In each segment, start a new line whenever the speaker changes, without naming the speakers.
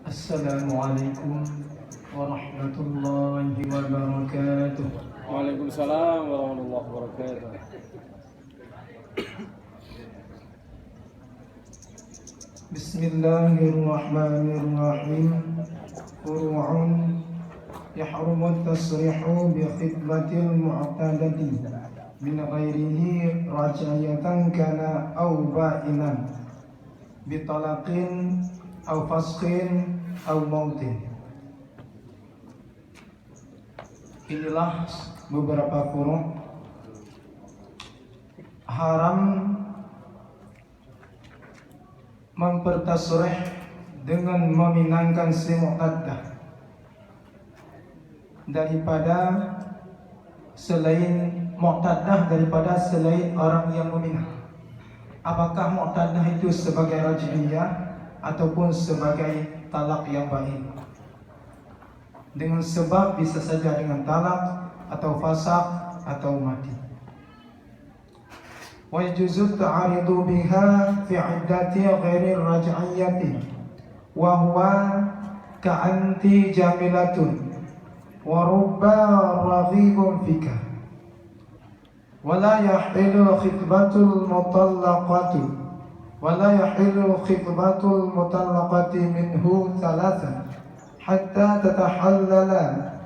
Assalamualaikum warahmatullahi wabarakatuh.
Waalaikumsalam warahmatullahi wabarakatuh.
Bismillahirrahmanirrahim. Furu'un yahrumu at-tasrihu bi khidmatil mu'tadati min ghairihi rajayatan kana aw ba'inan bi talaqin aw fasqin aw mautin. Inilah beberapa furu' haram mempertasrih dengan meminangkan si mu'taddah daripada selain orang yang meminang. Apakah mu'taddah itu sebagai raj'iyah ataupun sebagai talak yang baik? Dengan sebab bisa saja dengan talak atau fasakh atau mati. Wa yajuzu ta'aridu biha fi 'iddati ghairi raj'iyyati wa huwa ka'anti jamilatun wa rubba raghibun fika wa la yahilu khitbatul mutallaqati minhu thalathan hatta tatahallala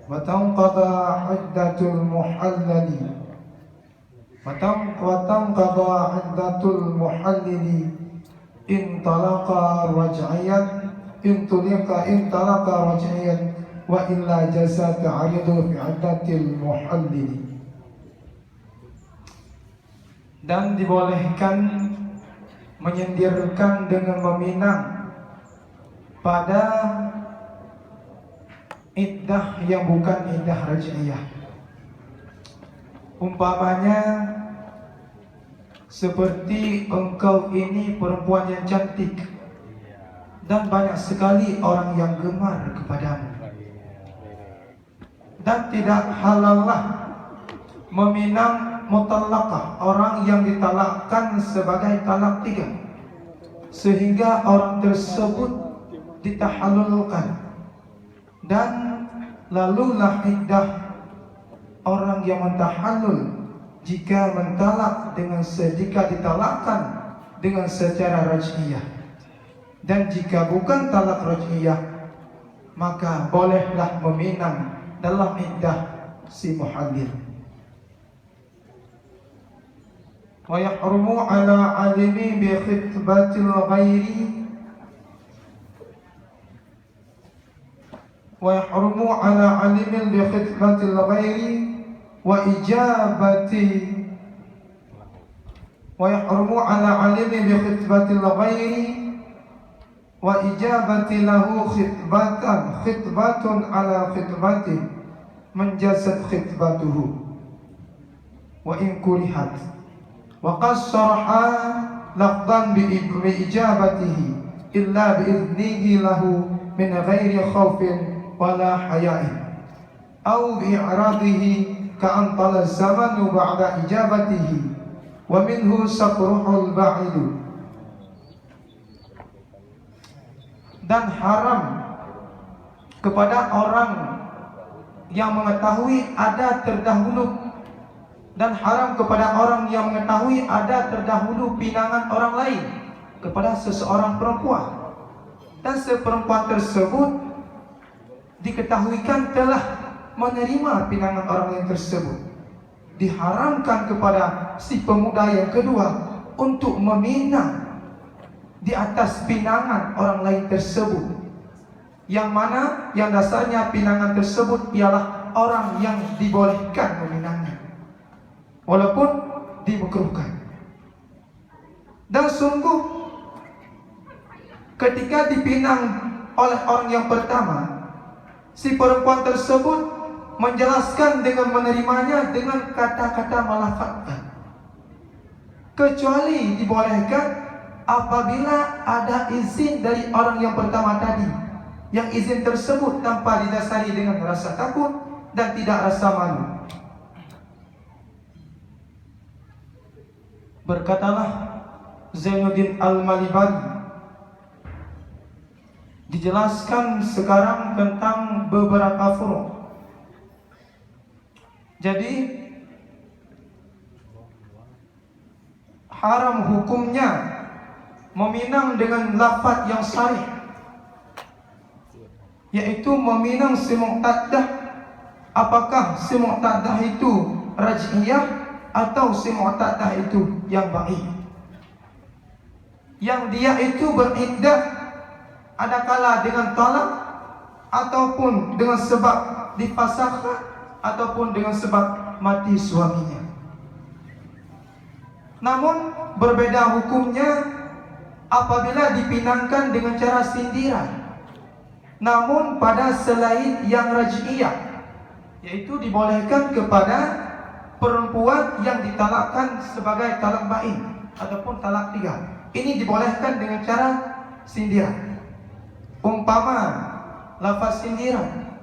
wa tanqada 'iddatul muhallili in talaqa raj'iyan wa illa jaza ta'aridu fi 'iddatil muhallili. Dan dibolehkan menyendirkan dengan meminang pada iddah yang bukan iddah raj'iyah. Umpamanya seperti engkau ini perempuan yang cantik dan banyak sekali orang yang gemar kepadamu, dan tidak halallah meminang mutallaqah, orang yang ditalakkan sebagai talak 3, sehingga orang tersebut ditahallulkan, dan lalulah iddah orang yang mentahallul jika ditalakkan dengan secara raj'iyah. Dan jika bukan talak raj'iyah, maka bolehlah meminang dalam iddah si muhallil. Wa yahrumu 'ala 'alimi bi khitbatil ghairi wa ijabati lahu khitbatun ala khitbati man jazat khitbatuhu wa in kurihat wa qassaraha lafdan bi ijabatihi illa bi idnihi lahu min ghairi khawfin wala haya'in aw bi i'radihi ka'an tala zamanu ba'da ijabatihi wa minhu safruhul ba'idu. Dan haram kepada orang yang mengetahui ada terdahulu pinangan orang lain kepada seseorang perempuan, dan seperempuan tersebut diketahuikan telah menerima pinangan orang lain tersebut. Diharamkan kepada si pemuda yang kedua untuk meminang di atas pinangan orang lain tersebut, yang mana yang dasarnya pinangan tersebut ialah orang yang dibolehkan meminangnya walaupun dimakruhkan. Dan sungguh ketika dipinang oleh orang yang pertama, si perempuan tersebut menjelaskan dengan menerimanya dengan kata-kata melafatkan, kecuali dibolehkan apabila ada izin dari orang yang pertama tadi, yang izin tersebut tanpa didasari dengan rasa takut dan tidak rasa malu. Berkatalah Zainuddin Al-Malibari, dijelaskan sekarang tentang beberapa furu'. Jadi haram hukumnya meminang dengan lafaz yang sharih, yaitu meminang si mu'taddah. Apakah si mu'taddah itu raj'iyah atau si mu'taddah itu yang baik, yang dia itu beriddah adakala dengan talak ataupun dengan sebab difasakh ataupun dengan sebab mati suaminya. Namun berbeda hukumnya apabila dipinangkan dengan cara sindiran, namun pada selain yang raj'iyah, yaitu dibolehkan kepada perempuan yang ditalakkan sebagai talak bain ataupun talak 3. Ini dibolehkan dengan cara sindiran. Umpama lafaz sindiran,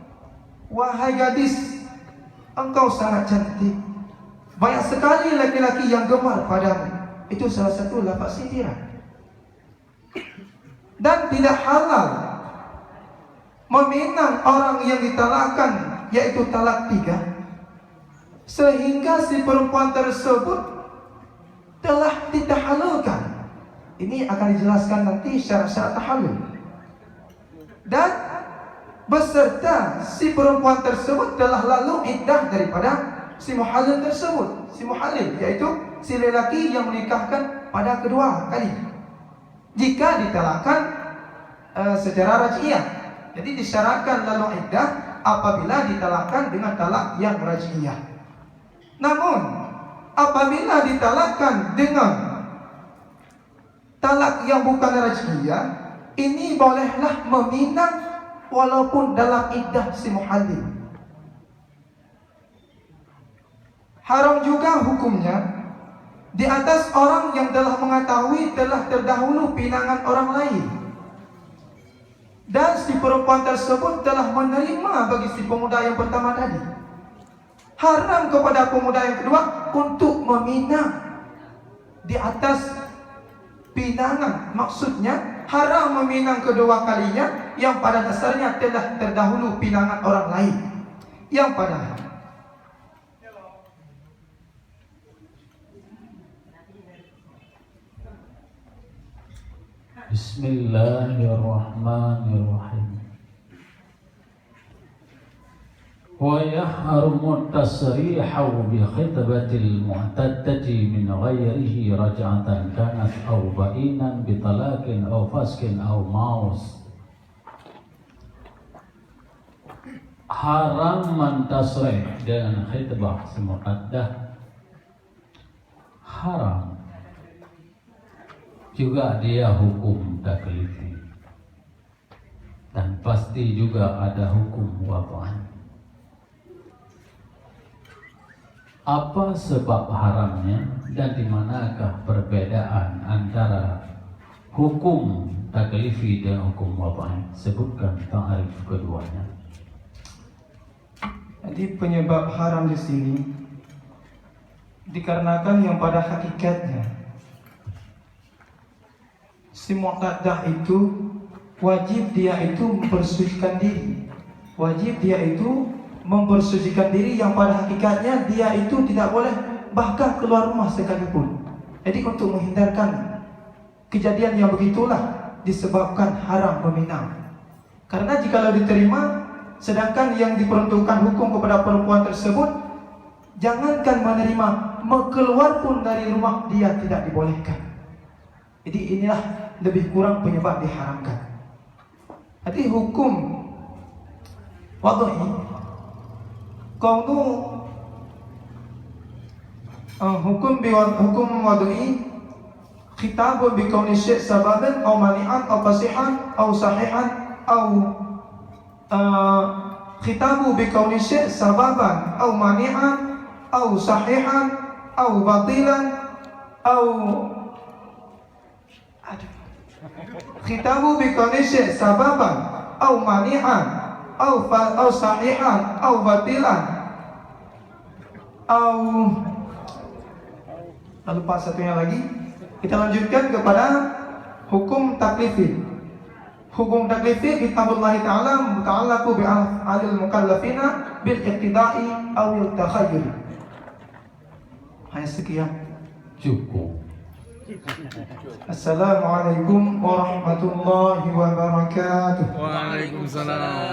wahai gadis, engkau sangat cantik, banyak sekali laki-laki yang gemar padamu. Itu salah satu lafaz sindiran. Dan tidak halal meminang orang yang ditalakkan, yaitu talak 3, sehingga si perempuan tersebut telah ditahalulkan. Ini akan dijelaskan nanti syarat-syarat tahallul. Dan beserta si perempuan tersebut telah lalu iddah daripada si muhallil tersebut. Si muhallil yaitu si lelaki yang menikahkan pada kedua kali, jika ditalakkan secara raj'iyah. Jadi disyaratkan lalu iddah apabila ditalakkan dengan talak yang raj'iyah. Namun apabila ditalakkan dengan talak yang bukan raj'iyah, ini bolehlah meminang walaupun dalam iddah si muhallil. Haram juga hukumnya di atas orang yang telah mengetahui telah terdahulu pinangan orang lain, dan si perempuan tersebut telah menerima bagi si pemuda yang pertama tadi. Haram kepada pemuda yang kedua untuk meminang di atas pinangan. Maksudnya haram meminang kedua kalinya yang pada dasarnya telah terdahulu pinangan orang lain, yang pada
Bismillahirrahmanirrahim. Wa yahrumu tasrihu bi khitbatil mu'taddati min ghairihi raj'atan kanat aw ba'inan bi talaqin aw faskin aw maus. Haram mentasrih dengan khitbah si mu'taddah. Haram juga dia hukum taklifi, dan pasti juga ada hukum wafat. Apa sebab haramnya dan di manakah perbedaan antara hukum taklifi dan hukum wafat? Sebutkan ta'arif keduanya.
Jadi penyebab haram di sini dikarenakan yang pada hakikatnya si mu'taddah itu wajib dia itu mempersucikan diri. Wajib dia itu mempersucikan diri yang pada hakikatnya dia itu tidak boleh bahkan keluar rumah sekalipun. Jadi untuk menghindarkan kejadian yang begitulah disebabkan haram meminang. Karena jikalau diterima, sedangkan yang diperuntukkan hukum kepada perempuan tersebut, jangankan menerima, keluar pun dari rumah dia tidak dibolehkan. Jadi inilah lebih kurang penyebab diharamkan. Jadi hukum wad'i, hukum wad'i khitabun bi kauni syai' sababan aw mani'an aw fasihan aw sahihan aw khitabu bi kauni syai' sababan aw mani'an aw sahihan aw batilan aw khitabu bi kauni syai' sababan aw mani'an aw sahihan aw batilan aw. Lalu satunya lagi kita lanjutkan kepada hukum taklifi. Hukum taklifi kitabullah ta'ala muta'allaqu bi'alil mukallafina bil iqtida'i awil takhayyur. Hanya sekian.
Cukup.
Assalamualaikum warahmatullahi wabarakatuh.
Waalaikumsalam.